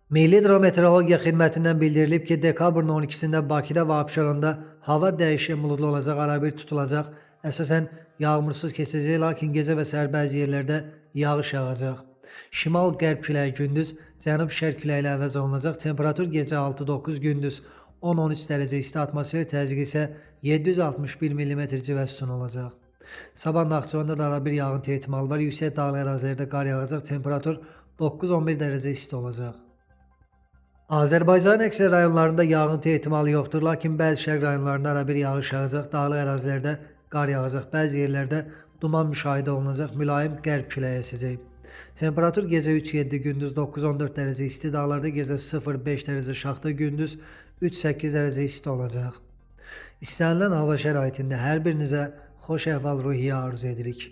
Milli Hidrometeorologiya Xidmətindən bildirilib ki, dekabrın 12-sində Bakıda və Abşeronda hava dəyişkən buludlu olacaq, arabir tutulacaq. Əsasən yağmursuz keçəcək, lakin gecə və səhər bəzi yerlərdə yağış yağacaq. Şimal-qərb küləyi gündüz cənub-şərq küləyi ilə əvəz olunacaq. Temperatur gecə 6-9, gündüz 10-13 dərəcə isti, atmosfer təzyiqi isə 761 mm civə sütunu olacaq. Sabah Naxçıvanda da arabir yağıntı ehtimalı var. Yüksək dağlıq ərazilərdə qar yağacaq. Temperatur 9-11 dərəcə isti olacaq. Azərbaycanın əksər rayonlarında yağıntı ehtimalı yoxdur, lakin bəzi şərq rayonlarında arabir yağış yağacaq, dağlıq ərazilərdə qar yağacaq, bəzi yerlərdə duman müşahidə olunacaq, mülayim qərb küləyi əsəcək. Temperatur gecə 3-7, gündüz 9-14 dərəcə isti, dağlarda gecə 0-5 dərəcə şaxta, gündüz 3-8 dərəcə isti olacaq. İstənilən hava şəraitində hər birinizə xoş əhval-ruhiyyə arzu edirik.